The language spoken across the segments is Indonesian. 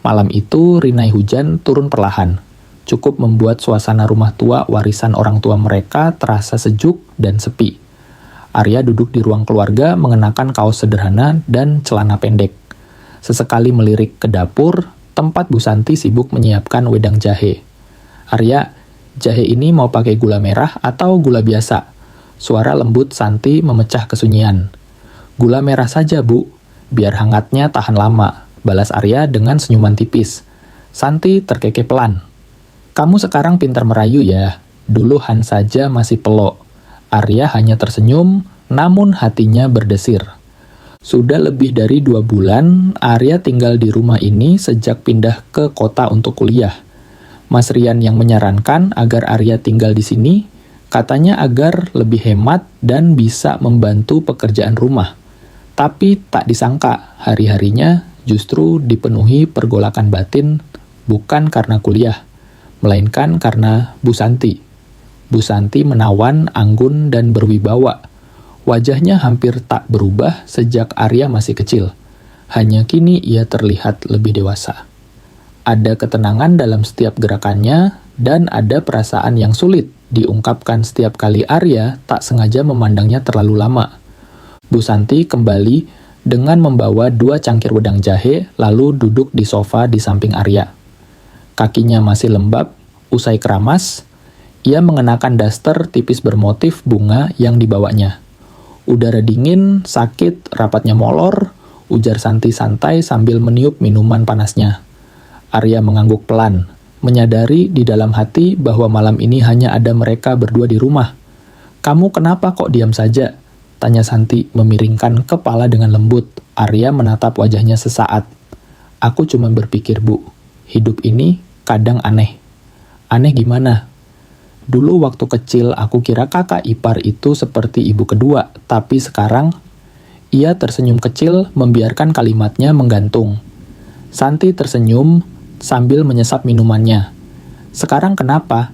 Malam itu, rinai hujan turun perlahan. Cukup membuat suasana rumah tua warisan orang tua mereka terasa sejuk dan sepi. Arya duduk di ruang keluarga mengenakan kaos sederhana dan celana pendek. Sesekali melirik ke dapur, tempat Bu Santi sibuk menyiapkan wedang jahe. "Arya, jahe ini mau pakai gula merah atau gula biasa?" Suara lembut Santi memecah kesunyian. "Gula merah saja, Bu, biar hangatnya tahan lama," balas Arya dengan senyuman tipis. Santi terkekeh pelan. "Kamu sekarang pintar merayu ya, dulu Han saja masih pelok." Arya hanya tersenyum, namun hatinya berdesir. Sudah lebih dari 2 bulan, Arya tinggal di rumah ini sejak pindah ke kota untuk kuliah. Mas Rian yang menyarankan agar Arya tinggal di sini, katanya agar lebih hemat dan bisa membantu pekerjaan rumah. Tapi tak disangka, hari-harinya justru dipenuhi pergolakan batin, bukan karena kuliah, melainkan karena Bu Santi. Bu Santi menawan, anggun, dan berwibawa. Wajahnya hampir tak berubah sejak Arya masih kecil. Hanya kini ia terlihat lebih dewasa. Ada ketenangan dalam setiap gerakannya, dan ada perasaan yang sulit diungkapkan setiap kali Arya tak sengaja memandangnya terlalu lama. Bu Santi kembali dengan membawa 2 cangkir wedang jahe, lalu duduk di sofa di samping Arya. Kakinya masih lembab, usai keramas, ia mengenakan daster tipis bermotif bunga yang dibawanya. "Udara dingin, sakit, rapatnya molor," ujar Santi santai sambil meniup minuman panasnya. Arya mengangguk pelan, menyadari di dalam hati bahwa malam ini hanya ada mereka berdua di rumah. "Kamu kenapa kok diam saja?" tanya Santi memiringkan kepala dengan lembut. Arya menatap wajahnya sesaat. "Aku cuma berpikir, Bu, hidup ini kadang aneh." "Aneh gimana?" "Dulu waktu kecil aku kira kakak ipar itu seperti ibu kedua, tapi sekarang..." Ia tersenyum kecil membiarkan kalimatnya menggantung. Santi tersenyum sambil menyesap minumannya. "Sekarang kenapa?"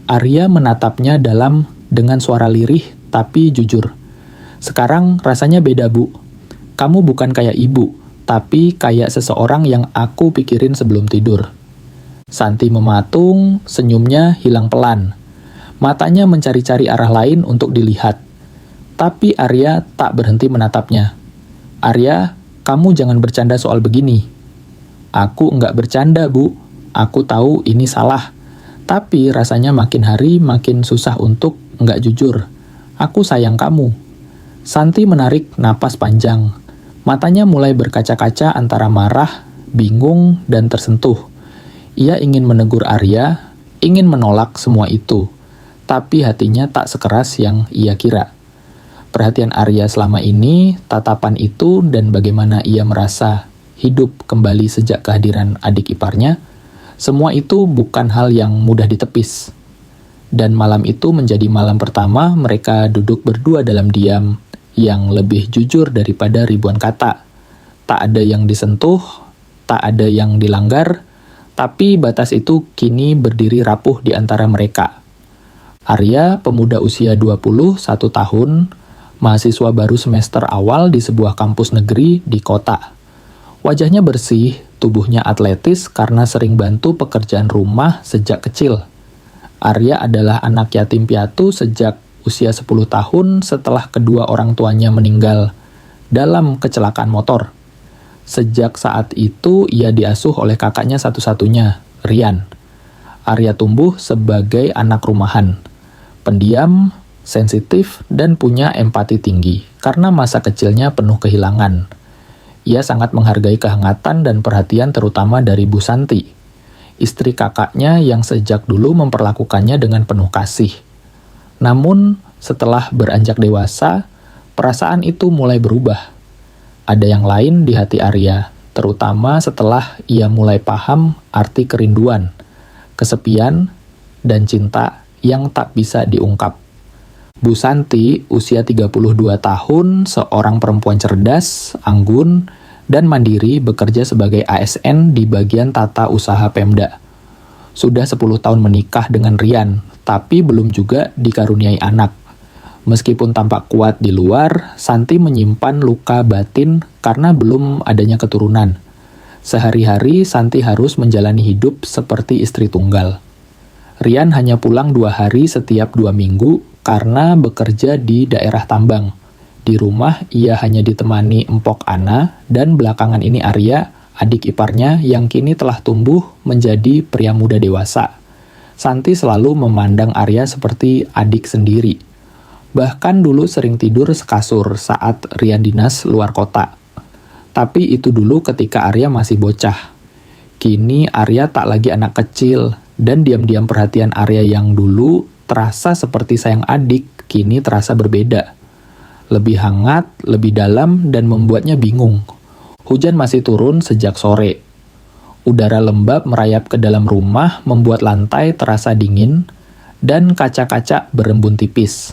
Arya menatapnya dengan suara lirih tapi jujur. "Sekarang rasanya beda, Bu. Kamu bukan kayak ibu, tapi kayak seseorang yang aku pikirin sebelum tidur." Santi mematung, senyumnya hilang pelan. Matanya mencari-cari arah lain untuk dilihat. Tapi Arya tak berhenti menatapnya. "Arya, kamu jangan bercanda soal begini." "Aku enggak bercanda, Bu. Aku tahu ini salah. Tapi rasanya makin hari makin susah untuk enggak jujur. Aku sayang kamu." Santi menarik napas panjang. Matanya mulai berkaca-kaca antara marah, bingung, dan tersentuh. Ia ingin menegur Arya, ingin menolak semua itu. Tapi hatinya tak sekeras yang ia kira. Perhatian Arya selama ini, tatapan itu, dan bagaimana ia merasa hidup kembali sejak kehadiran adik iparnya, semua itu bukan hal yang mudah ditepis. Dan malam itu menjadi malam pertama mereka duduk berdua dalam diam, yang lebih jujur daripada ribuan kata. Tak ada yang disentuh, tak ada yang dilanggar, tapi batas itu kini berdiri rapuh di antara mereka. Arya, pemuda usia 21 tahun, mahasiswa baru semester awal di sebuah kampus negeri di kota. Wajahnya bersih, tubuhnya atletis karena sering bantu pekerjaan rumah sejak kecil. Arya adalah anak yatim piatu sejak usia 10 tahun setelah kedua orang tuanya meninggal dalam kecelakaan motor. Sejak saat itu, ia diasuh oleh kakaknya satu-satunya, Rian. Arya tumbuh sebagai anak rumahan. Pendiam, sensitif, dan punya empati tinggi karena masa kecilnya penuh kehilangan. Ia sangat menghargai kehangatan dan perhatian terutama dari Bu Santi, istri kakaknya yang sejak dulu memperlakukannya dengan penuh kasih. Namun, setelah beranjak dewasa, perasaan itu mulai berubah. Ada yang lain di hati Arya, terutama setelah ia mulai paham arti kerinduan, kesepian, dan cinta yang tak bisa diungkap. Bu Santi, usia 32 tahun, seorang perempuan cerdas, anggun, dan mandiri, bekerja sebagai ASN di bagian tata usaha Pemda. Sudah 10 tahun menikah dengan Rian, tapi belum juga dikaruniai anak. Meskipun tampak kuat di luar, Santi menyimpan luka batin karena belum adanya keturunan. Sehari-hari Santi harus menjalani hidup seperti istri tunggal. Rian hanya pulang 2 hari setiap 2 minggu karena bekerja di daerah tambang. Di rumah ia hanya ditemani Empok Ana dan belakangan ini Arya, adik iparnya yang kini telah tumbuh menjadi pria muda dewasa. Santi selalu memandang Arya seperti adik sendiri. Bahkan dulu sering tidur sekasur saat Rian dinas luar kota. Tapi itu dulu ketika Arya masih bocah. Kini Arya tak lagi anak kecil, dan diam-diam perhatian Arya yang dulu terasa seperti sayang adik, kini terasa berbeda. Lebih hangat, lebih dalam, dan membuatnya bingung. Hujan masih turun sejak sore. Udara lembab merayap ke dalam rumah membuat lantai terasa dingin, dan kaca-kaca berembun tipis.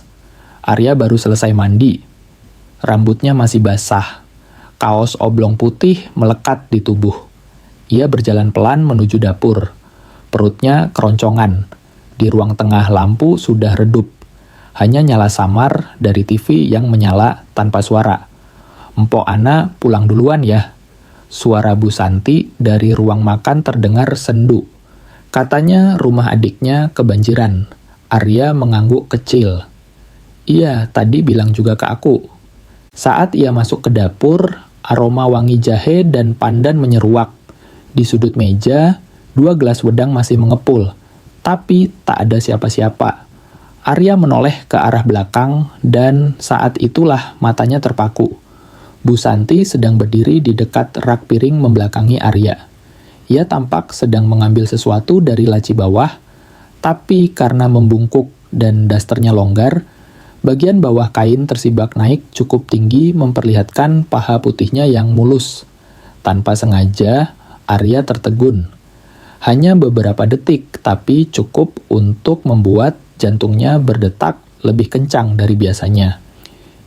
Arya baru selesai mandi. Rambutnya masih basah. Kaos oblong putih melekat di tubuh. Ia berjalan pelan menuju dapur. Perutnya keroncongan. Di ruang tengah lampu sudah redup. Hanya nyala samar dari TV yang menyala tanpa suara. Empok Ana pulang duluan ya. Suara Bu Santi dari ruang makan terdengar sendu. Katanya rumah adiknya kebanjiran. Arya mengangguk kecil. Iya, tadi bilang juga ke aku. Saat ia masuk ke dapur, aroma wangi jahe dan pandan menyeruak. Di sudut meja, 2 gelas wedang masih mengepul, tapi tak ada siapa-siapa. Arya menoleh ke arah belakang dan saat itulah matanya terpaku. Bu Santi sedang berdiri di dekat rak piring membelakangi Arya. Ia tampak sedang mengambil sesuatu dari laci bawah, tapi karena membungkuk dan dasternya longgar, bagian bawah kain tersibak naik cukup tinggi memperlihatkan paha putihnya yang mulus. Tanpa sengaja, Arya tertegun. Hanya beberapa detik, tapi cukup untuk membuat jantungnya berdetak lebih kencang dari biasanya.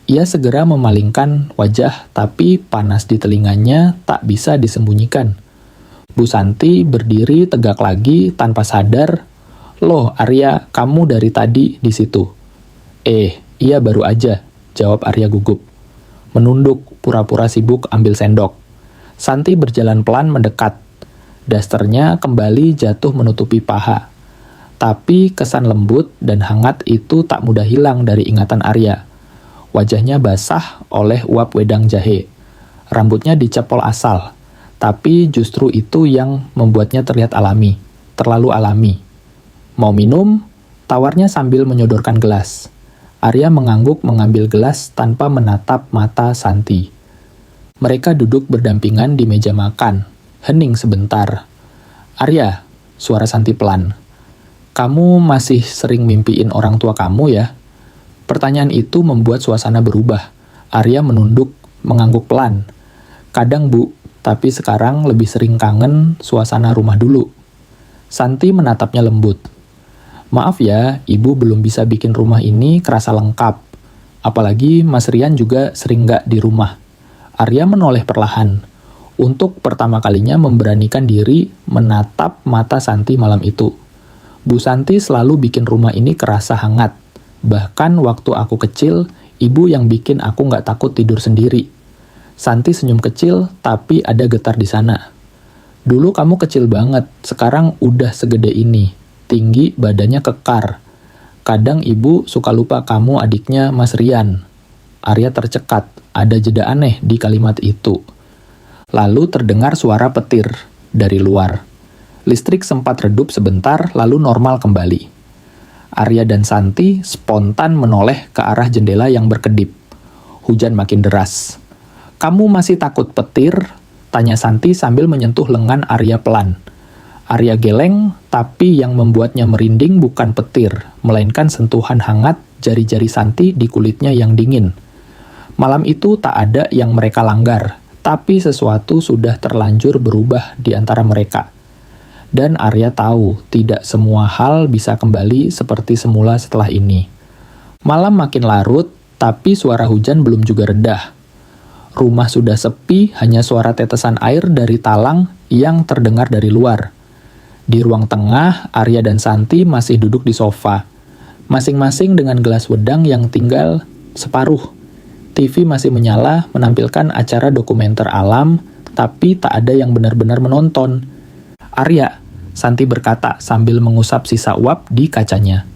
Ia segera memalingkan wajah, tapi panas di telinganya tak bisa disembunyikan. Bu Santi berdiri tegak lagi tanpa sadar. Loh, Arya, kamu dari tadi di situ. Iya baru aja, jawab Arya gugup. Menunduk, pura-pura sibuk ambil sendok. Santi berjalan pelan mendekat. Dasternya kembali jatuh menutupi paha. Tapi kesan lembut dan hangat itu tak mudah hilang dari ingatan Arya. Wajahnya basah oleh uap wedang jahe. Rambutnya dicepol asal. Tapi justru itu yang membuatnya terlihat alami. Terlalu alami. Mau minum? Tawarnya sambil menyodorkan gelas. Arya mengangguk mengambil gelas tanpa menatap mata Santi. Mereka duduk berdampingan di meja makan. Hening sebentar. Arya, suara Santi pelan. Kamu masih sering mimpiin orang tua kamu ya? Pertanyaan itu membuat suasana berubah. Arya menunduk, mengangguk pelan. Kadang Bu, tapi sekarang lebih sering kangen suasana rumah dulu. Santi menatapnya lembut. Maaf ya, Ibu belum bisa bikin rumah ini kerasa lengkap. Apalagi Mas Rian juga sering nggak di rumah. Arya menoleh perlahan. Untuk pertama kalinya memberanikan diri menatap mata Santi malam itu. Bu Santi selalu bikin rumah ini kerasa hangat. Bahkan waktu aku kecil, Ibu yang bikin aku nggak takut tidur sendiri. Santi senyum kecil, tapi ada getar di sana. Dulu kamu kecil banget, sekarang udah segede ini. Tinggi, badannya kekar. Kadang ibu suka lupa kamu adiknya Mas Rian. Arya tercekat, ada jeda aneh di kalimat itu. Lalu terdengar suara petir dari luar. Listrik sempat redup sebentar, lalu normal kembali. Arya dan Santi spontan menoleh ke arah jendela yang berkedip. Hujan makin deras. Kamu masih takut petir? Tanya Santi sambil menyentuh lengan Arya pelan. Arya geleng, tapi yang membuatnya merinding bukan petir, melainkan sentuhan hangat jari-jari Santi di kulitnya yang dingin. Malam itu tak ada yang mereka langgar, tapi sesuatu sudah terlanjur berubah di antara mereka. Dan Arya tahu tidak semua hal bisa kembali seperti semula setelah ini. Malam makin larut, tapi suara hujan belum juga redah. Rumah sudah sepi, hanya suara tetesan air dari talang yang terdengar dari luar. Di ruang tengah, Arya dan Santi masih duduk di sofa. Masing-masing dengan gelas wedang yang tinggal separuh. TV masih menyala, menampilkan acara dokumenter alam, tapi tak ada yang benar-benar menonton. "Arya," Santi berkata sambil mengusap sisa uap di kacanya.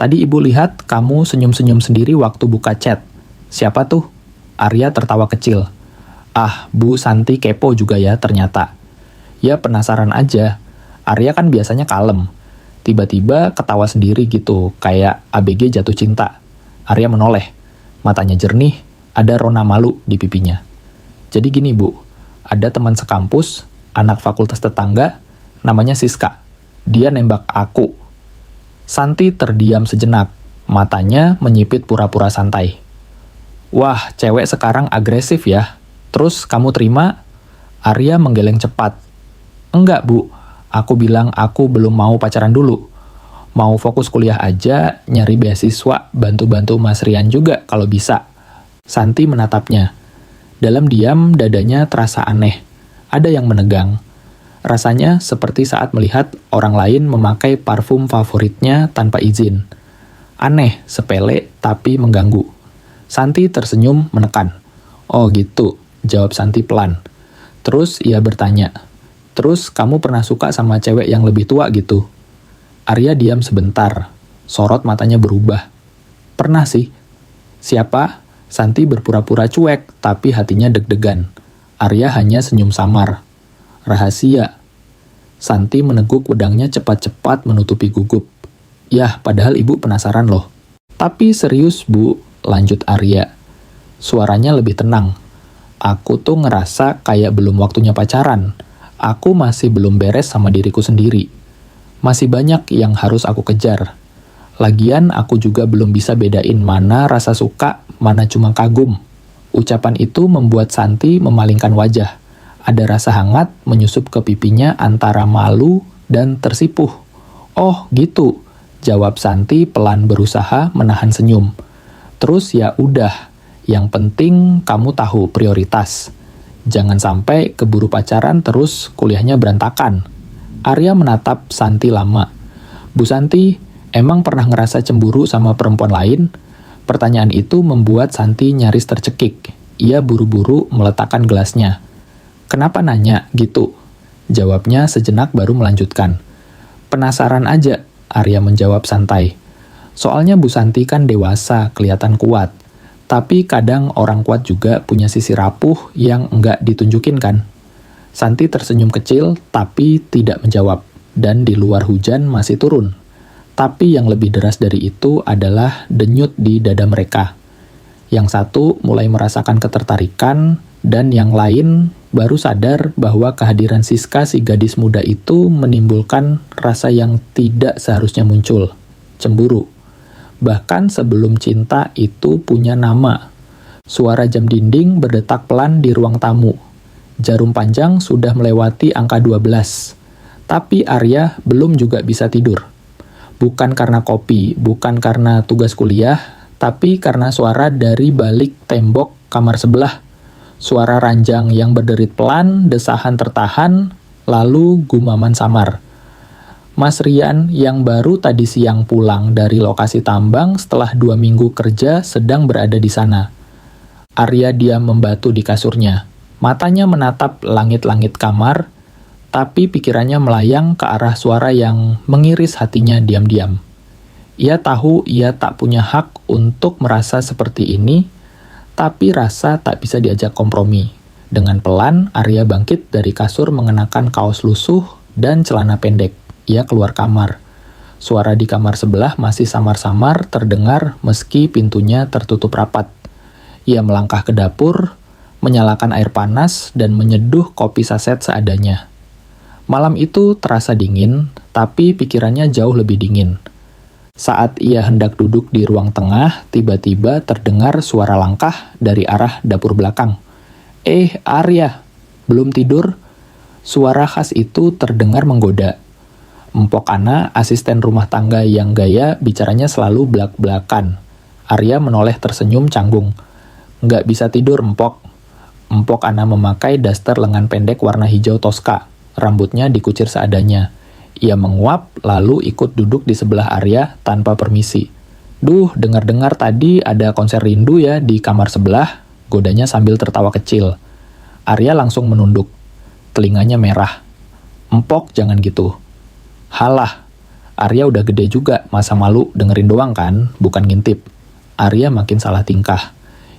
"Tadi ibu lihat kamu senyum-senyum sendiri waktu buka chat. Siapa tuh?" Arya tertawa kecil. "Ah, Bu Santi kepo juga ya ternyata." "Ya penasaran aja. Arya kan biasanya kalem. Tiba-tiba ketawa sendiri gitu, kayak ABG jatuh cinta." Arya menoleh. Matanya jernih, ada rona malu di pipinya. "Jadi gini Bu, ada teman sekampus, anak fakultas tetangga, namanya Siska. Dia nembak aku." Santi terdiam sejenak, matanya menyipit pura-pura santai. "Wah, cewek sekarang agresif ya. Terus kamu terima?" Arya menggeleng cepat. "Enggak Bu, aku bilang aku belum mau pacaran dulu. Mau fokus kuliah aja, nyari beasiswa, bantu-bantu Mas Rian juga kalau bisa." Santi menatapnya. Dalam diam, dadanya terasa aneh. Ada yang menegang. Rasanya seperti saat melihat orang lain memakai parfum favoritnya tanpa izin. Aneh, sepele, tapi mengganggu. Santi tersenyum menekan. "Oh gitu," jawab Santi pelan. Terus ia bertanya, "Terus kamu pernah suka sama cewek yang lebih tua gitu?" Arya diam sebentar. Sorot matanya berubah. "Pernah sih." "Siapa?" Santi berpura-pura cuek, tapi hatinya deg-degan. Arya hanya senyum samar. "Rahasia." Santi meneguk pedangnya cepat-cepat menutupi gugup. "Yah, padahal ibu penasaran loh." "Tapi serius Bu," lanjut Arya. Suaranya lebih tenang. "Aku tuh ngerasa kayak belum waktunya pacaran. Aku masih belum beres sama diriku sendiri. Masih banyak yang harus aku kejar. Lagian aku juga belum bisa bedain mana rasa suka, mana cuma kagum." Ucapan itu membuat Santi memalingkan wajah. Ada rasa hangat menyusup ke pipinya antara malu dan tersipuh. "Oh, gitu," jawab Santi pelan berusaha menahan senyum. "Terus ya udah, yang penting kamu tahu prioritas. Jangan sampai keburu pacaran terus kuliahnya berantakan." Arya menatap Santi lama. "Bu Santi, emang pernah ngerasa cemburu sama perempuan lain?" Pertanyaan itu membuat Santi nyaris tercekik. Ia buru-buru meletakkan gelasnya. "Kenapa nanya gitu?" Jawabnya sejenak baru melanjutkan. "Penasaran aja," Arya menjawab santai. "Soalnya Bu Santi kan dewasa, kelihatan kuat. Tapi kadang orang kuat juga punya sisi rapuh yang enggak ditunjukin kan?" Santi tersenyum kecil, tapi tidak menjawab. Dan di luar hujan masih turun. Tapi yang lebih deras dari itu adalah denyut di dada mereka. Yang satu mulai merasakan ketertarikan, dan yang lain baru sadar bahwa kehadiran Siska si gadis muda itu menimbulkan rasa yang tidak seharusnya muncul. Cemburu. Bahkan sebelum cinta itu punya nama. Suara jam dinding berdetak pelan di ruang tamu. Jarum panjang sudah melewati angka 12. Tapi Arya belum juga bisa tidur. Bukan karena kopi, bukan karena tugas kuliah, tapi karena suara dari balik tembok kamar sebelah. Suara ranjang yang berderit pelan, desahan tertahan, lalu gumaman samar. Mas Rian yang baru tadi siang pulang dari lokasi tambang setelah 2 minggu kerja sedang berada di sana. Arya diam membatu di kasurnya. Matanya menatap langit-langit kamar, tapi pikirannya melayang ke arah suara yang mengiris hatinya diam-diam. Ia tahu ia tak punya hak untuk merasa seperti ini, tapi rasa tak bisa diajak kompromi. Dengan pelan, Arya bangkit dari kasur mengenakan kaos lusuh dan celana pendek. Ia keluar kamar. Suara di kamar sebelah masih samar-samar terdengar meski pintunya tertutup rapat. Ia melangkah ke dapur, menyalakan air panas, dan menyeduh kopi saset seadanya. Malam itu terasa dingin, tapi pikirannya jauh lebih dingin. Saat ia hendak duduk di ruang tengah, tiba-tiba terdengar suara langkah dari arah dapur belakang. Arya, belum tidur?" Suara khas itu terdengar menggoda. Empok Ana, asisten rumah tangga yang gaya, bicaranya selalu belak-belakan. Arya menoleh tersenyum canggung. "Nggak bisa tidur, Empok." Empok Ana memakai daster lengan pendek warna hijau toska. Rambutnya dikucir seadanya. Ia menguap, lalu ikut duduk di sebelah Arya tanpa permisi. "Duh, dengar-dengar tadi ada konser rindu ya di kamar sebelah," godanya sambil tertawa kecil. Arya langsung menunduk. Telinganya merah. "Empok, jangan gitu." "Halah, Arya udah gede juga, masa malu dengerin doang kan, bukan ngintip." Arya makin salah tingkah.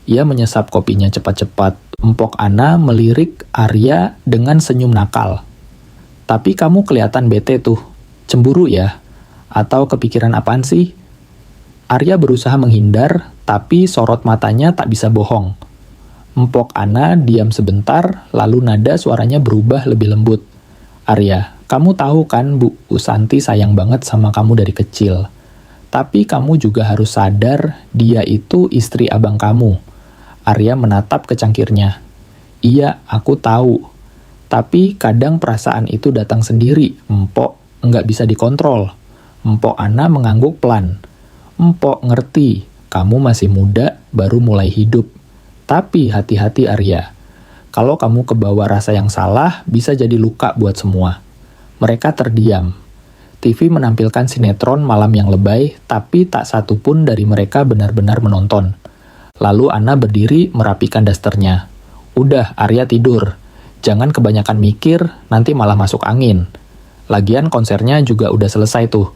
Ia menyesap kopinya cepat-cepat. Empok Ana melirik Arya dengan senyum nakal. "Tapi kamu kelihatan bete tuh. Cemburu ya? Atau kepikiran apaan sih?" Arya berusaha menghindar, tapi sorot matanya tak bisa bohong. Empok Ana diam sebentar, lalu nada suaranya berubah lebih lembut. "Arya, kamu tahu kan Bu Santi sayang banget sama kamu dari kecil. Tapi kamu juga harus sadar dia itu istri abang kamu." Arya menatap ke cangkirnya. "Iya, aku tahu. Tapi kadang perasaan itu datang sendiri, Empok. Nggak bisa dikontrol." Empok Ana mengangguk pelan. "Empok ngerti, kamu masih muda, baru mulai hidup. Tapi hati-hati Arya. Kalau kamu kebawa rasa yang salah, bisa jadi luka buat semua." Mereka terdiam. TV menampilkan sinetron malam yang lebay, tapi tak satu pun dari mereka benar-benar menonton. Lalu Ana berdiri merapikan dasternya. "Udah, Arya tidur. Jangan kebanyakan mikir, nanti malah masuk angin. Lagian konsernya juga udah selesai tuh,"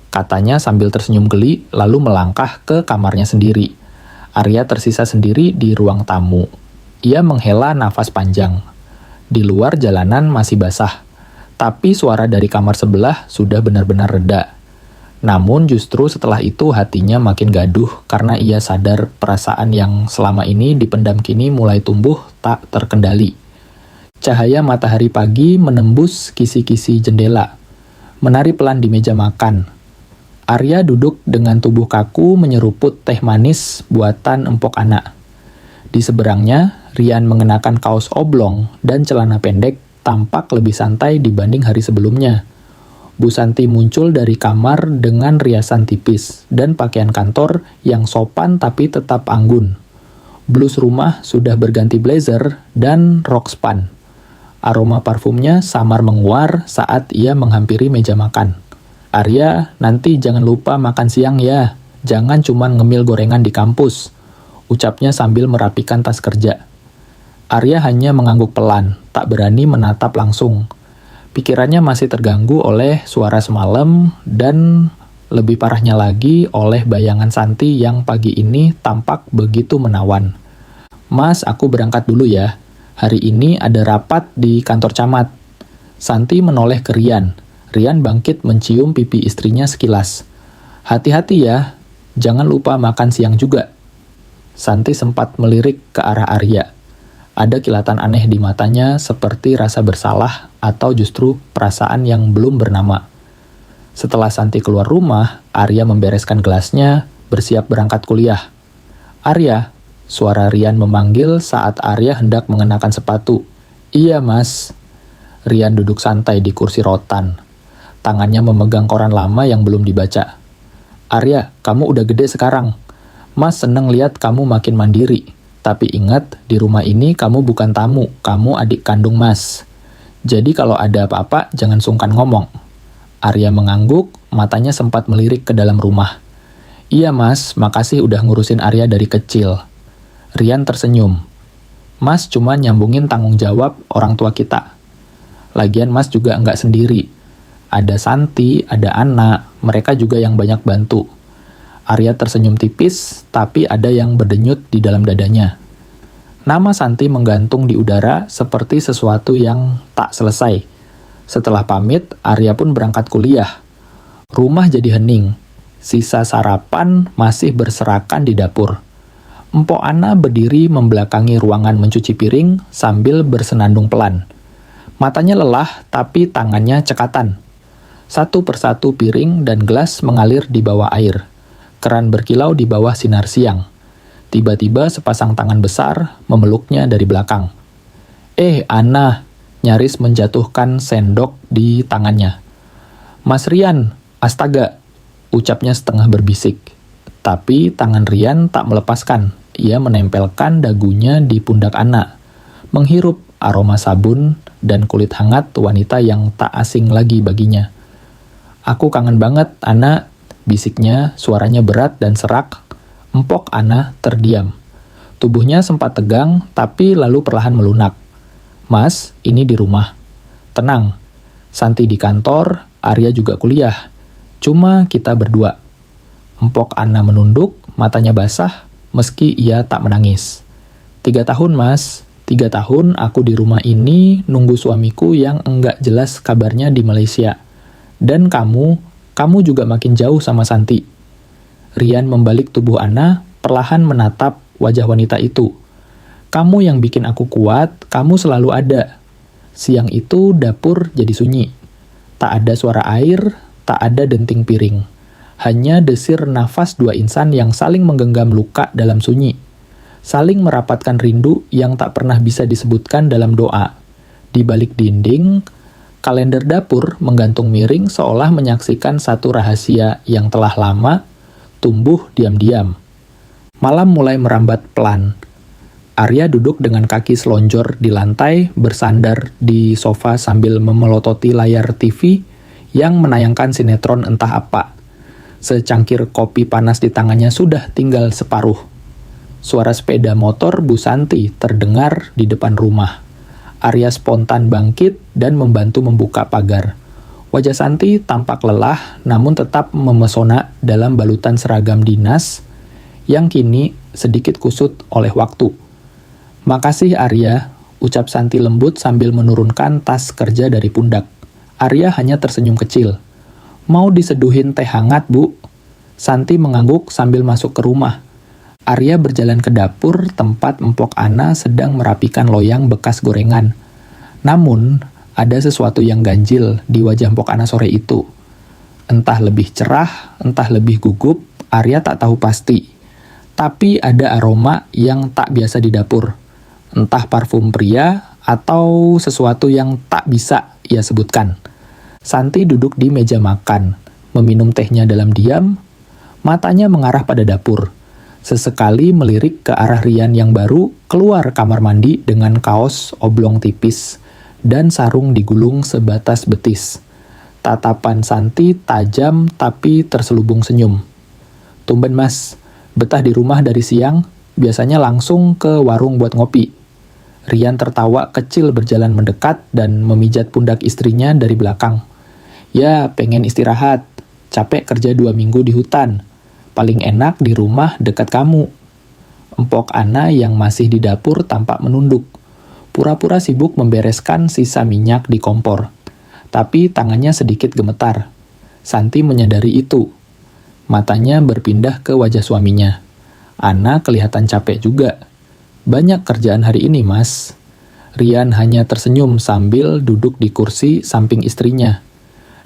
katanya sambil tersenyum geli, lalu melangkah ke kamarnya sendiri. Arya tersisa sendiri di ruang tamu. Ia menghela nafas panjang. Di luar jalanan masih basah, tapi suara dari kamar sebelah sudah benar-benar reda. Namun justru setelah itu hatinya makin gaduh karena ia sadar perasaan yang selama ini dipendam kini mulai tumbuh tak terkendali. Cahaya matahari pagi menembus kisi-kisi jendela, menari pelan di meja makan. Arya duduk dengan tubuh kaku menyeruput teh manis buatan Empok Ana. Di seberangnya, Rian mengenakan kaos oblong dan celana pendek tampak lebih santai dibanding hari sebelumnya. Bu Santi muncul dari kamar dengan riasan tipis dan pakaian kantor yang sopan tapi tetap anggun. Blus rumah sudah berganti blazer dan rok span. Aroma parfumnya samar menguar saat ia menghampiri meja makan. "Arya, nanti jangan lupa makan siang ya. Jangan cuma ngemil gorengan di kampus," ucapnya sambil merapikan tas kerja. Arya hanya mengangguk pelan, tak berani menatap langsung. Pikirannya masih terganggu oleh suara semalam dan lebih parahnya lagi oleh bayangan Santi yang pagi ini tampak begitu menawan. "Mas, aku berangkat dulu ya. Hari ini ada rapat di kantor camat." Santi menoleh ke Rian. Rian bangkit mencium pipi istrinya sekilas. "Hati-hati ya, jangan lupa makan siang juga." Santi sempat melirik ke arah Arya. Ada kilatan aneh di matanya seperti rasa bersalah atau justru perasaan yang belum bernama. Setelah Santi keluar rumah, Arya membereskan gelasnya, bersiap berangkat kuliah. "Arya," suara Rian memanggil saat Arya hendak mengenakan sepatu. "Iya, Mas." Rian duduk santai di kursi rotan. Tangannya memegang koran lama yang belum dibaca. "Arya, kamu udah gede sekarang. Mas seneng lihat kamu makin mandiri. Tapi ingat, di rumah ini kamu bukan tamu, kamu adik kandung Mas. Jadi kalau ada apa-apa, jangan sungkan ngomong." Arya mengangguk, matanya sempat melirik ke dalam rumah. "Iya Mas, makasih udah ngurusin Arya dari kecil." Rian tersenyum. "Mas cuma nyambungin tanggung jawab orang tua kita. Lagian Mas juga nggak sendiri. Ada Santi, ada Ana, mereka juga yang banyak bantu." Arya tersenyum tipis, tapi ada yang berdenyut di dalam dadanya. Nama Santi menggantung di udara seperti sesuatu yang tak selesai. Setelah pamit, Arya pun berangkat kuliah. Rumah jadi hening. Sisa sarapan masih berserakan di dapur. Empok Ana berdiri membelakangi ruangan mencuci piring sambil bersenandung pelan. Matanya lelah, tapi tangannya cekatan. Satu persatu piring dan gelas mengalir di bawah air. Keran berkilau di bawah sinar siang. Tiba-tiba sepasang tangan besar memeluknya dari belakang. Ana," nyaris menjatuhkan sendok di tangannya. "Mas Rian, astaga," ucapnya setengah berbisik. Tapi tangan Rian tak melepaskan. Ia menempelkan dagunya di pundak Ana, menghirup aroma sabun dan kulit hangat wanita yang tak asing lagi baginya. "Aku kangen banget, Ana," bisiknya, suaranya berat dan serak. Empok Ana terdiam. Tubuhnya sempat tegang, tapi lalu perlahan melunak. Mas, ini di rumah. Tenang, Santi di kantor, Arya juga kuliah. Cuma kita berdua. Empok Ana menunduk, matanya basah, meski ia tak menangis. 3 tahun, Mas. 3 tahun aku di rumah ini nunggu suamiku yang enggak jelas kabarnya di Malaysia. Dan kamu juga makin jauh sama Santi. Rian membalik tubuh Ana, perlahan menatap wajah wanita itu. Kamu yang bikin aku kuat, kamu selalu ada. Siang itu dapur jadi sunyi. Tak ada suara air, tak ada denting piring. Hanya desir nafas 2 insan yang saling menggenggam luka dalam sunyi. Saling merapatkan rindu yang tak pernah bisa disebutkan dalam doa. Di balik dinding, kalender dapur menggantung miring seolah menyaksikan satu rahasia yang telah lama tumbuh diam-diam. Malam mulai merambat pelan. Arya duduk dengan kaki selonjor di lantai, bersandar di sofa sambil memelototi layar TV yang menayangkan sinetron entah apa. Secangkir kopi panas di tangannya sudah tinggal separuh. Suara sepeda motor Bu Santi terdengar di depan rumah. Arya spontan bangkit dan membantu membuka pagar. Wajah Santi tampak lelah, namun tetap memesona dalam balutan seragam dinas yang kini sedikit kusut oleh waktu. Makasih Arya, ucap Santi lembut sambil menurunkan tas kerja dari pundak. Arya hanya tersenyum kecil. Mau diseduhin teh hangat, Bu? Santi mengangguk sambil masuk ke rumah. Arya berjalan ke dapur tempat Empok Ana sedang merapikan loyang bekas gorengan. Namun, ada sesuatu yang ganjil di wajah Empok Ana sore itu. Entah lebih cerah, entah lebih gugup, Arya tak tahu pasti. Tapi ada aroma yang tak biasa di dapur. Entah parfum pria atau sesuatu yang tak bisa ia sebutkan. Santi duduk di meja makan, meminum tehnya dalam diam, matanya mengarah pada dapur. Sesekali melirik ke arah Rian yang baru keluar kamar mandi dengan kaos oblong tipis dan sarung digulung sebatas betis. Tatapan Santi tajam tapi terselubung senyum. Tumben Mas, betah di rumah dari siang, biasanya langsung ke warung buat ngopi. Rian tertawa kecil berjalan mendekat dan memijat pundak istrinya dari belakang. Ya, pengen istirahat. Capek kerja 2 minggu di hutan. Paling enak di rumah dekat kamu. Empok Ana yang masih di dapur tampak menunduk. Pura-pura sibuk membereskan sisa minyak di kompor. Tapi tangannya sedikit gemetar. Santi menyadari itu. Matanya berpindah ke wajah suaminya. Ana kelihatan capek juga. Banyak kerjaan hari ini, Mas. Rian hanya tersenyum sambil duduk di kursi samping istrinya.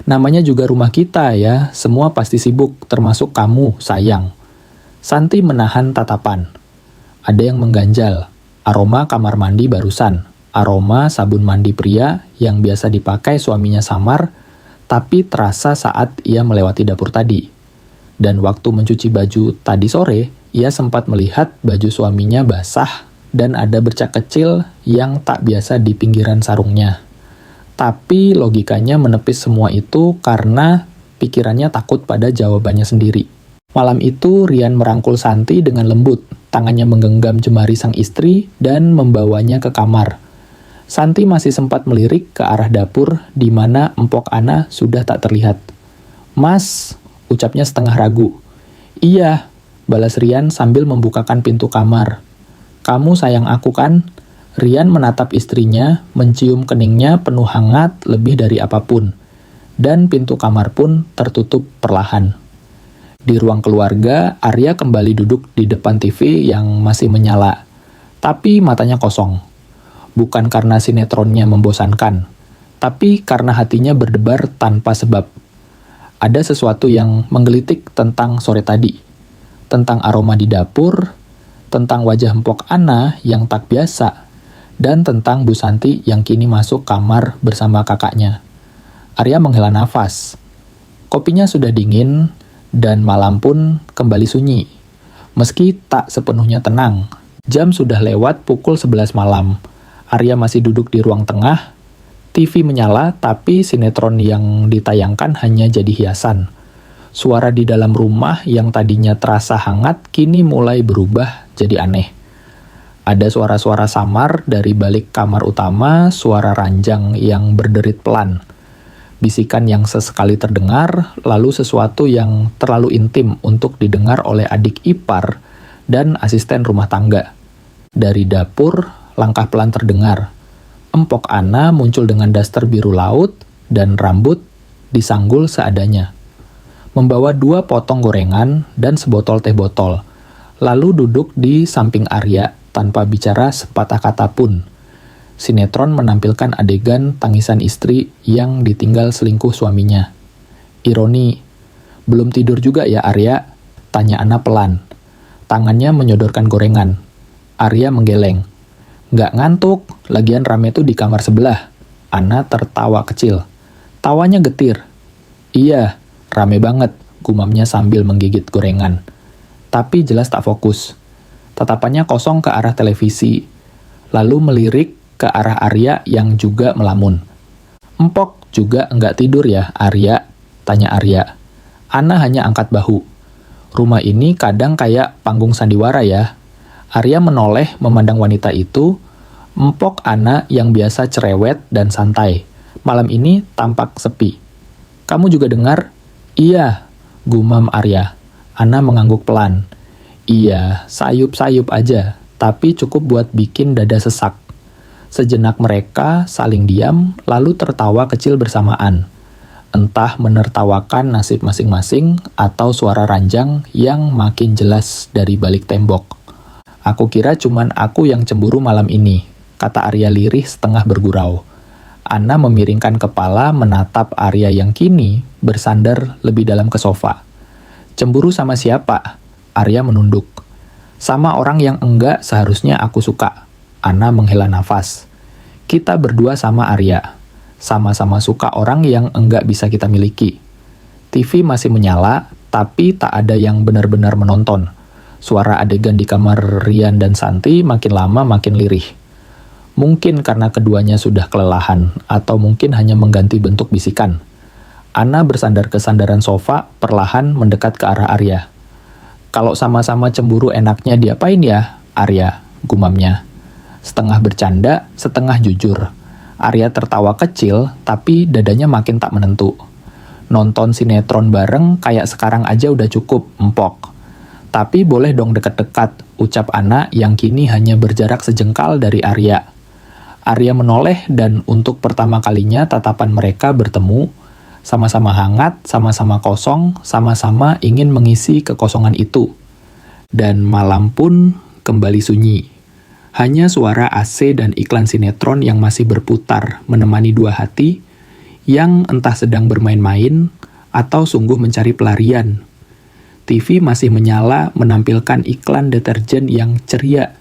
Namanya juga rumah kita ya, semua pasti sibuk, termasuk kamu, sayang. Santi menahan tatapan. Ada yang mengganjal. Aroma kamar mandi barusan. Aroma sabun mandi pria yang biasa dipakai suaminya samar, tapi terasa saat ia melewati dapur tadi. Dan waktu mencuci baju tadi sore, ia sempat melihat baju suaminya basah dan ada bercak kecil yang tak biasa di pinggiran sarungnya. Tapi logikanya menepis semua itu karena pikirannya takut pada jawabannya sendiri. Malam itu Rian merangkul Santi dengan lembut, tangannya menggenggam jemari sang istri dan membawanya ke kamar. Santi masih sempat melirik ke arah dapur di mana Empok Ana sudah tak terlihat. Mas, ucapnya setengah ragu. Iya, balas Rian sambil membukakan pintu kamar. Kamu sayang aku kan? Rian menatap istrinya, mencium keningnya penuh hangat lebih dari apapun. Dan pintu kamar pun tertutup perlahan. Di ruang keluarga, Arya kembali duduk di depan TV yang masih menyala. Tapi matanya kosong. Bukan karena sinetronnya membosankan, tapi karena hatinya berdebar tanpa sebab. Ada sesuatu yang menggelitik tentang sore tadi. Tentang aroma di dapur, tentang wajah Empok Ana yang tak biasa, dan tentang Bu Santi yang kini masuk kamar bersama kakaknya. Arya menghela nafas. Kopinya sudah dingin, dan malam pun kembali sunyi. Meski tak sepenuhnya tenang, jam sudah lewat pukul 11 malam. Arya masih duduk di ruang tengah, TV menyala tapi sinetron yang ditayangkan hanya jadi hiasan. Suara di dalam rumah yang tadinya terasa hangat kini mulai berubah jadi aneh. Ada suara-suara samar dari balik kamar utama, suara ranjang yang berderit pelan. Bisikan yang sesekali terdengar, lalu sesuatu yang terlalu intim untuk didengar oleh adik ipar dan asisten rumah tangga. Dari dapur, langkah pelan terdengar. Empok Ana muncul dengan daster biru laut dan rambut disanggul seadanya. Membawa 2 potong gorengan dan sebotol teh botol, lalu duduk di samping Arya tanpa bicara sepatah kata pun. Sinetron menampilkan adegan tangisan istri yang ditinggal selingkuh suaminya. Ironi, "Belum tidur juga ya Arya?" tanya Ana pelan. Tangannya menyodorkan gorengan. Arya menggeleng. "Nggak ngantuk, lagian rame tuh di kamar sebelah." Ana tertawa kecil. Tawanya getir. "Iya, rame banget," gumamnya sambil menggigit gorengan. Tapi jelas tak fokus. Tatapannya kosong ke arah televisi, lalu melirik ke arah Arya yang juga melamun. "Empok juga enggak tidur ya, Arya?" tanya Arya. Ana hanya angkat bahu. "Rumah ini kadang kayak panggung sandiwara ya." Arya menoleh memandang wanita itu. Empok Ana yang biasa cerewet dan santai, malam ini tampak sepi. "Kamu juga dengar?" "Iya," gumam Arya. Ana mengangguk pelan. "Iya, sayup-sayup aja, tapi cukup buat bikin dada sesak." Sejenak mereka saling diam, lalu tertawa kecil bersamaan. Entah menertawakan nasib masing-masing atau suara ranjang yang makin jelas dari balik tembok. "Aku kira cuman aku yang cemburu malam ini," kata Arya lirih setengah bergurau. Ana memiringkan kepala menatap Arya yang kini bersandar lebih dalam ke sofa. "Cemburu sama siapa?" Arya menunduk. "Sama orang yang enggak seharusnya aku suka." Ana menghela nafas. "Kita berdua sama Arya. Sama-sama suka orang yang enggak bisa kita miliki." TV masih menyala, tapi tak ada yang benar-benar menonton. Suara adegan di kamar Rian dan Santi makin lama makin lirih. Mungkin karena keduanya sudah kelelahan, atau mungkin hanya mengganti bentuk bisikan. Ana bersandar ke sandaran sofa, perlahan mendekat ke arah Arya. "Kalau sama-sama cemburu enaknya diapain ya, Arya?" gumamnya. Setengah bercanda, setengah jujur. Arya tertawa kecil, tapi dadanya makin tak menentu. "Nonton sinetron bareng kayak sekarang aja udah cukup, empok. Tapi boleh dong deket-dekat," ucap Ana yang kini hanya berjarak sejengkal dari Arya. Arya menoleh dan untuk pertama kalinya tatapan mereka bertemu, sama-sama hangat, sama-sama kosong, sama-sama ingin mengisi kekosongan itu. Dan malam pun kembali sunyi. Hanya suara AC dan iklan sinetron yang masih berputar menemani 2 hati yang entah sedang bermain-main atau sungguh mencari pelarian. TV masih menyala menampilkan iklan deterjen yang ceria,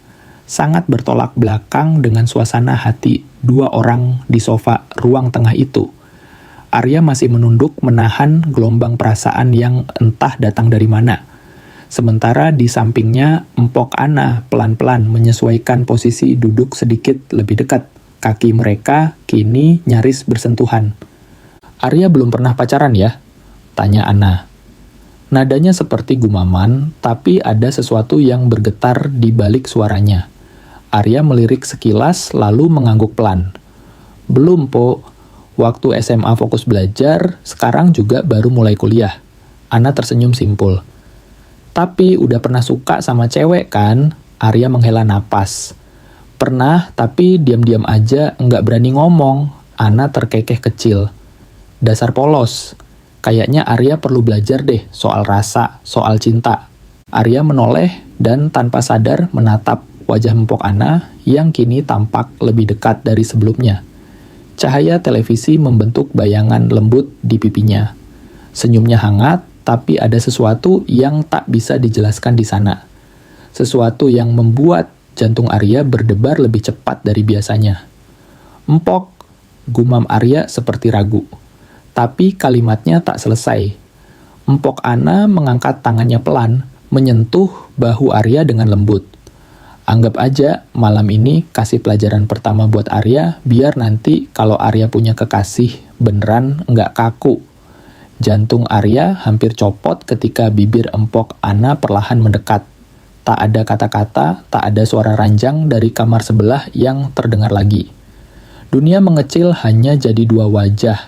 sangat bertolak belakang dengan suasana hati 2 orang di sofa ruang tengah itu. Arya masih menunduk menahan gelombang perasaan yang entah datang dari mana. Sementara di sampingnya, empok Ana pelan-pelan menyesuaikan posisi duduk sedikit lebih dekat. Kaki mereka kini nyaris bersentuhan. "Arya belum pernah pacaran ya?" tanya Ana. Nadanya seperti gumaman, tapi ada sesuatu yang bergetar di balik suaranya. Arya melirik sekilas lalu mengangguk pelan. "Belum, Po. Waktu SMA fokus belajar, sekarang juga baru mulai kuliah." Ana tersenyum simpul. "Tapi udah pernah suka sama cewek kan?" Arya menghela napas. "Pernah, tapi diam-diam aja, nggak berani ngomong." Ana terkekeh kecil. "Dasar polos. Kayaknya Arya perlu belajar deh soal rasa, soal cinta." Arya menoleh dan tanpa sadar menatap wajah empok Ana yang kini tampak lebih dekat dari sebelumnya. Cahaya televisi membentuk bayangan lembut di pipinya. Senyumnya hangat, tapi ada sesuatu yang tak bisa dijelaskan di sana. Sesuatu yang membuat jantung Arya berdebar lebih cepat dari biasanya. "Empok," gumam Arya seperti ragu. Tapi kalimatnya tak selesai. Empok Ana mengangkat tangannya pelan, menyentuh bahu Arya dengan lembut. "Anggap aja malam ini kasih pelajaran pertama buat Arya, biar nanti kalau Arya punya kekasih beneran nggak kaku." Jantung Arya hampir copot ketika bibir empok Ana perlahan mendekat. Tak ada kata-kata, tak ada suara ranjang dari kamar sebelah yang terdengar lagi. Dunia mengecil hanya jadi dua wajah,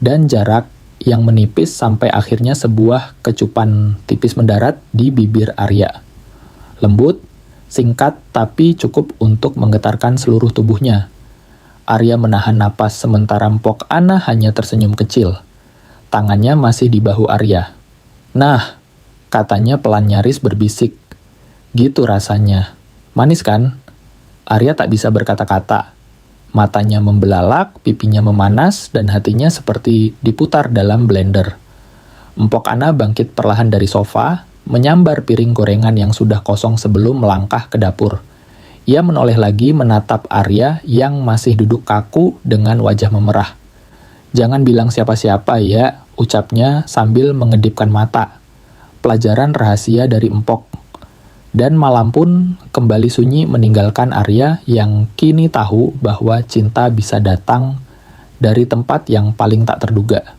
dan jarak yang menipis sampai akhirnya sebuah kecupan tipis mendarat di bibir Arya. Lembut, singkat, tapi cukup untuk menggetarkan seluruh tubuhnya. Arya menahan napas sementara Mpok Ana hanya tersenyum kecil. Tangannya masih di bahu Arya. "Nah," katanya pelan nyaris berbisik. "Gitu rasanya. Manis kan?" Arya tak bisa berkata-kata. Matanya membelalak, pipinya memanas, dan hatinya seperti diputar dalam blender. Mpok Ana bangkit perlahan dari sofa, menyambar piring gorengan yang sudah kosong sebelum melangkah ke dapur. Ia menoleh lagi menatap Arya yang masih duduk kaku dengan wajah memerah. "Jangan bilang siapa-siapa ya," ucapnya sambil mengedipkan mata. Pelajaran rahasia dari Empok. Dan malam pun kembali sunyi meninggalkan Arya yang kini tahu bahwa cinta bisa datang dari tempat yang paling tak terduga.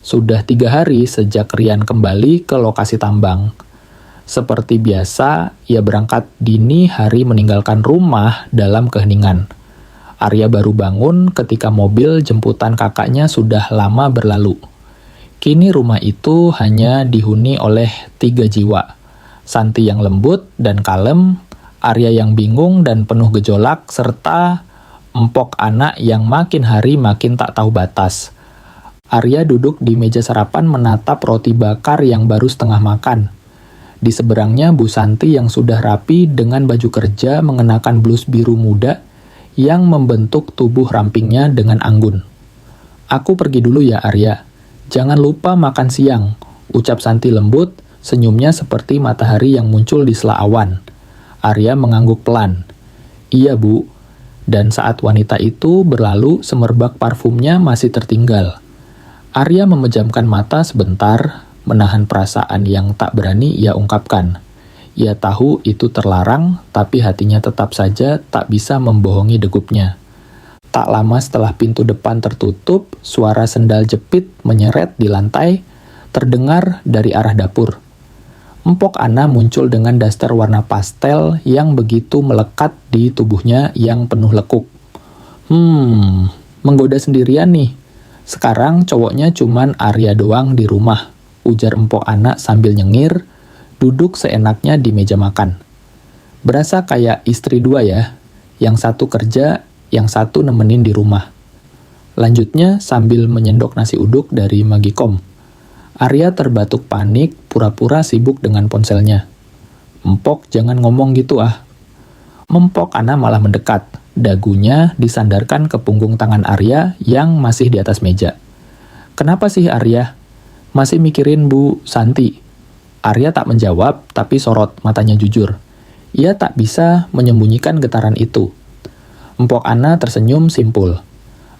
Sudah 3 hari sejak Rian kembali ke lokasi tambang. Seperti biasa, ia berangkat dini hari meninggalkan rumah dalam keheningan. Arya baru bangun ketika mobil jemputan kakaknya sudah lama berlalu. Kini rumah itu hanya dihuni oleh 3 jiwa. Santi yang lembut dan kalem, Arya yang bingung dan penuh gejolak, serta Mpok Ana yang makin hari makin tak tahu batas. Arya duduk di meja sarapan menatap roti bakar yang baru setengah makan. Di seberangnya Bu Santi yang sudah rapi dengan baju kerja mengenakan blus biru muda yang membentuk tubuh rampingnya dengan anggun. "Aku pergi dulu ya Arya. Jangan lupa makan siang," ucap Santi lembut, senyumnya seperti matahari yang muncul di sela awan. Arya mengangguk pelan. "Iya, Bu." Dan saat wanita itu berlalu, semerbak parfumnya masih tertinggal. Arya memejamkan mata sebentar, menahan perasaan yang tak berani ia ungkapkan. Ia tahu itu terlarang, tapi hatinya tetap saja tak bisa membohongi degupnya. Tak lama setelah pintu depan tertutup, suara sendal jepit menyeret di lantai, terdengar dari arah dapur. Mpok Ana muncul dengan daster warna pastel yang begitu melekat di tubuhnya yang penuh lekuk. Menggoda sendirian nih. Sekarang cowoknya cuman Arya doang di rumah," ujar Mpok Ana sambil nyengir, duduk seenaknya di meja makan. "Berasa kayak istri 2 ya, yang satu kerja, yang satu nemenin di rumah." Lanjutnya sambil menyendok nasi uduk dari Magicom. Arya terbatuk panik, pura-pura sibuk dengan ponselnya. "Empok, jangan ngomong gitu ah." Mpok Ana malah mendekat. Dagunya disandarkan ke punggung tangan Arya yang masih di atas meja. "Kenapa sih Arya? Masih mikirin Bu Santi?" Arya tak menjawab, tapi sorot matanya jujur. Ia tak bisa menyembunyikan getaran itu. Mpok Ana tersenyum simpul.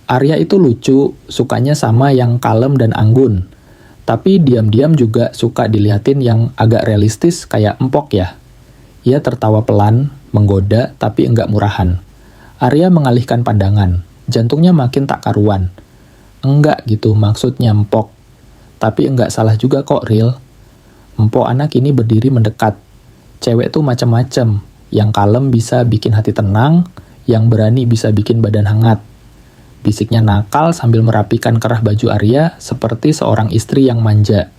Arya itu lucu, sukanya sama yang kalem dan anggun. Tapi diam-diam juga suka dilihatin yang agak realistis kayak Empok ya. Ia tertawa pelan, menggoda tapi enggak murahan. Arya mengalihkan pandangan, jantungnya makin tak karuan. "Enggak gitu maksudnya Empok. Tapi enggak salah juga kok Ril." Mpok Ana kini berdiri mendekat. Cewek tuh macem-macem, yang kalem bisa bikin hati tenang, yang berani bisa bikin badan hangat. Bisiknya nakal sambil merapikan kerah baju Arya seperti seorang istri yang manja.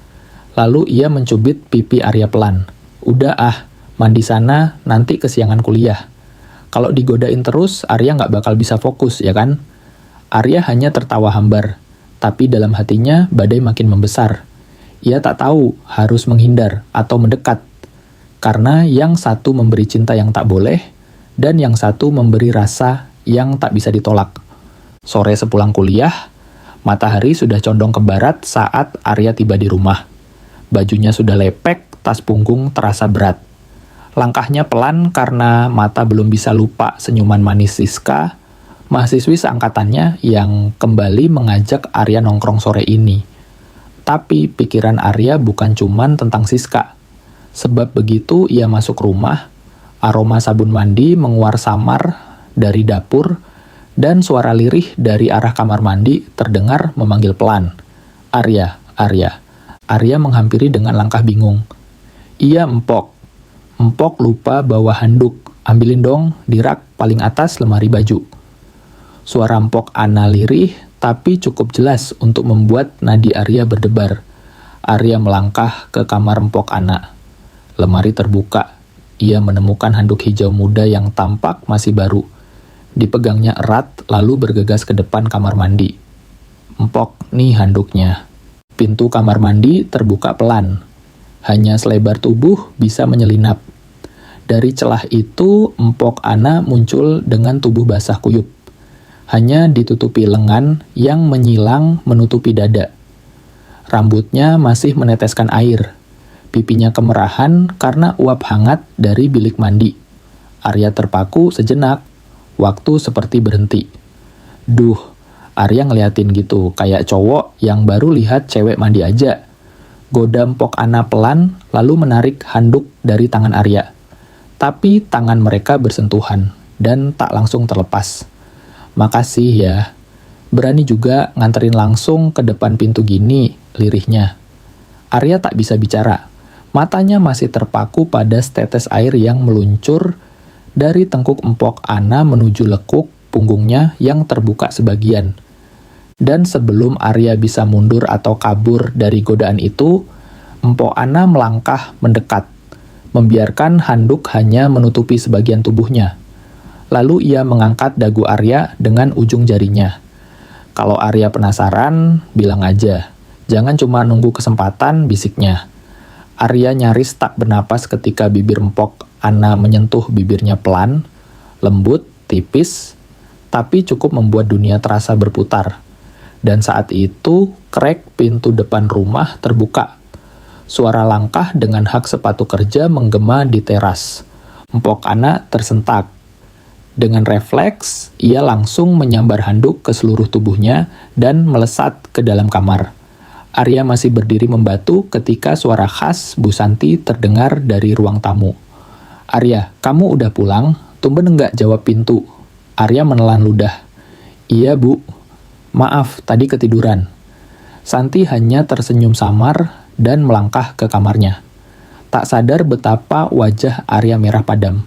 Lalu ia mencubit pipi Arya pelan. "Udah ah, mandi sana, nanti kesiangan kuliah." Kalau digodain terus, Arya nggak bakal bisa fokus, ya kan? Arya hanya tertawa hambar, tapi dalam hatinya badai makin membesar. Ia tak tahu harus menghindar atau mendekat, karena yang satu memberi cinta yang tak boleh, dan yang satu memberi rasa yang tak bisa ditolak. Sore sepulang kuliah, matahari sudah condong ke barat saat Arya tiba di rumah. Bajunya sudah lepek, tas punggung terasa berat. Langkahnya pelan karena mata belum bisa lupa senyuman manis Siska, mahasiswi seangkatannya yang kembali mengajak Arya nongkrong sore ini. Tapi pikiran Arya bukan cuman tentang Siska. Sebab begitu ia masuk rumah, aroma sabun mandi menguar samar dari dapur, dan suara lirih dari arah kamar mandi terdengar memanggil pelan. "Arya, Arya." Arya menghampiri dengan langkah bingung. "Iya, Empok." Empok lupa bawa handuk. Ambilin dong di rak paling atas lemari baju. Suara Empok Ana lirih, tapi cukup jelas untuk membuat nadi Arya berdebar. Arya melangkah ke kamar Empok Ana. Lemari terbuka. Ia menemukan handuk hijau muda yang tampak masih baru. Dipegangnya erat, lalu bergegas ke depan kamar mandi. Empok, nih handuknya. Pintu kamar mandi terbuka pelan. Hanya selebar tubuh bisa menyelinap. Dari celah itu, Empok Ana muncul dengan tubuh basah kuyup. Hanya ditutupi lengan yang menyilang menutupi dada. Rambutnya masih meneteskan air. Pipinya kemerahan karena uap hangat dari bilik mandi. Arya terpaku sejenak. Waktu seperti berhenti. Duh, Arya ngeliatin gitu, kayak cowok yang baru lihat cewek mandi aja. Goda Empok Ana pelan, lalu menarik handuk dari tangan Arya. Tapi tangan mereka bersentuhan, dan tak langsung terlepas. Makasih ya. Berani juga nganterin langsung ke depan pintu gini, lirihnya. Arya tak bisa bicara. Matanya masih terpaku pada setetes air yang meluncur dari tengkuk Empok Ana menuju lekuk punggungnya yang terbuka sebagian. Dan sebelum Arya bisa mundur atau kabur dari godaan itu, Empok Ana melangkah mendekat, membiarkan handuk hanya menutupi sebagian tubuhnya. Lalu ia mengangkat dagu Arya dengan ujung jarinya. Kalau Arya penasaran, bilang aja. Jangan cuma nunggu kesempatan, bisiknya. Arya nyaris tak bernapas ketika bibir Empok Ana menyentuh bibirnya pelan, lembut, tipis, tapi cukup membuat dunia terasa berputar. Dan saat itu, krek pintu depan rumah terbuka. Suara langkah dengan hak sepatu kerja menggema di teras. Empok Ana tersentak. Dengan refleks, ia langsung menyambar handuk ke seluruh tubuhnya dan melesat ke dalam kamar. Arya masih berdiri membatu ketika suara khas Bu Santi terdengar dari ruang tamu. Arya, kamu udah pulang? Tumben enggak jawab pintu. Arya menelan ludah. Iya, Bu. Maaf, tadi ketiduran. Santi hanya tersenyum samar dan melangkah ke kamarnya. Tak sadar betapa wajah Arya merah padam.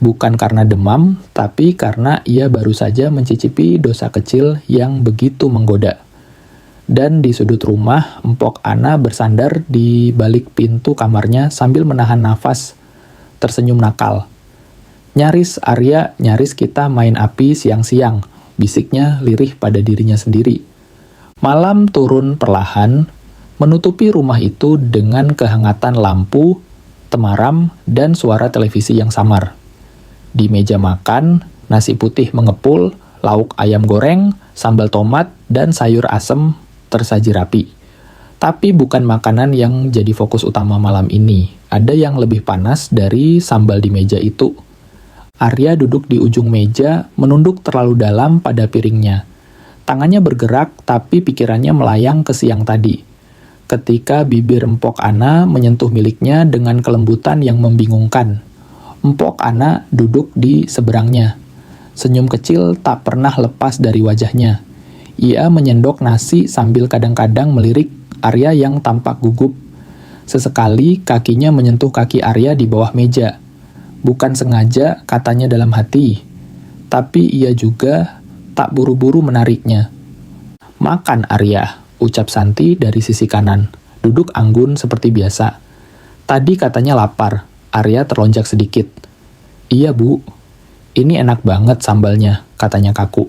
Bukan karena demam, tapi karena ia baru saja mencicipi dosa kecil yang begitu menggoda. Dan di sudut rumah, Empok Ana bersandar di balik pintu kamarnya sambil menahan nafas, tersenyum nakal. Nyaris Arya, nyaris kita main api siang-siang, bisiknya lirih pada dirinya sendiri. Malam turun perlahan, menutupi rumah itu dengan kehangatan lampu, temaram, dan suara televisi yang samar. Di meja makan, nasi putih mengepul, lauk ayam goreng, sambal tomat, dan sayur asem tersaji rapi. Tapi bukan makanan yang jadi fokus utama malam ini. Ada yang lebih panas dari sambal di meja itu. Arya duduk di ujung meja, menunduk terlalu dalam pada piringnya. Tangannya bergerak, tapi pikirannya melayang ke siang tadi. Ketika bibir Empok Ana menyentuh miliknya dengan kelembutan yang membingungkan. Empok Ana duduk di seberangnya. Senyum kecil tak pernah lepas dari wajahnya. Ia menyendok nasi sambil kadang-kadang melirik Arya yang tampak gugup. Sesekali kakinya menyentuh kaki Arya di bawah meja. Bukan sengaja, katanya dalam hati. Tapi ia juga tak buru-buru menariknya. Makan, Arya, ucap Santi dari sisi kanan. Duduk anggun seperti biasa. Tadi katanya lapar. Arya terlonjak sedikit. Iya, Bu. Ini enak banget sambalnya, katanya kaku.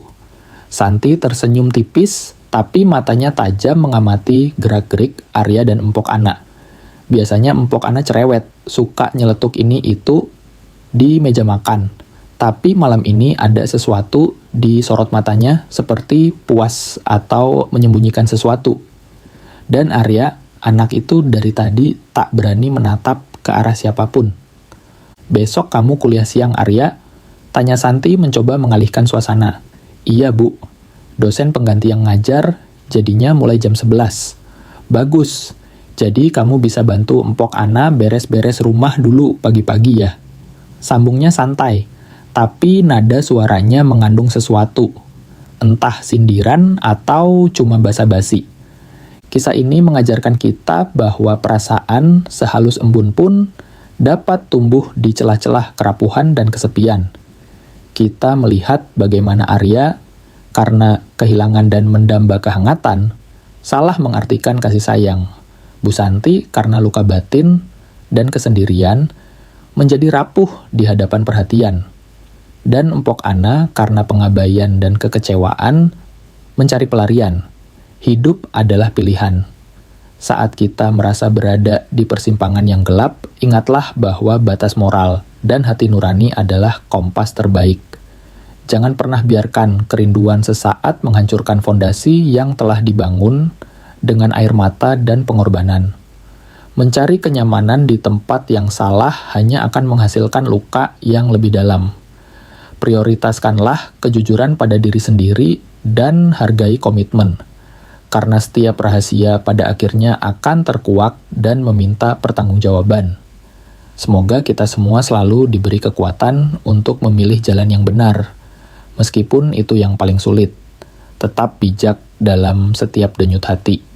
Santi tersenyum tipis, tapi matanya tajam mengamati gerak-gerik Arya dan Empok Ana. Biasanya Empok Ana cerewet, suka nyeletuk ini itu di meja makan. Tapi malam ini ada sesuatu di sorot matanya seperti puas atau menyembunyikan sesuatu. Dan Arya, anak itu dari tadi tak berani menatap ke arah siapapun. Besok kamu kuliah siang, Arya? Tanya Santi mencoba mengalihkan suasana. Iya, Bu. Dosen pengganti yang ngajar jadinya mulai jam 11. Bagus. Jadi kamu bisa bantu Empok Ana beres-beres rumah dulu pagi-pagi ya. Sambungnya santai, tapi nada suaranya mengandung sesuatu. Entah sindiran atau cuma basa-basi. Kisah ini mengajarkan kita bahwa perasaan sehalus embun pun dapat tumbuh di celah-celah kerapuhan dan kesepian. Kita melihat bagaimana Arya, karena kehilangan dan mendamba kehangatan, salah mengartikan kasih sayang. Bu Santi karena luka batin dan kesendirian, menjadi rapuh di hadapan perhatian. Dan Empok Ana karena pengabaian dan kekecewaan, mencari pelarian. Hidup adalah pilihan. Saat kita merasa berada di persimpangan yang gelap, ingatlah bahwa batas moral dan hati nurani adalah kompas terbaik. Jangan pernah biarkan kerinduan sesaat menghancurkan fondasi yang telah dibangun dengan air mata dan pengorbanan. Mencari kenyamanan di tempat yang salah hanya akan menghasilkan luka yang lebih dalam. Prioritaskanlah kejujuran pada diri sendiri dan hargai komitmen. Karena setiap rahasia pada akhirnya akan terkuak dan meminta pertanggungjawaban. Semoga kita semua selalu diberi kekuatan untuk memilih jalan yang benar, meskipun itu yang paling sulit. Tetap bijak dalam setiap denyut hati.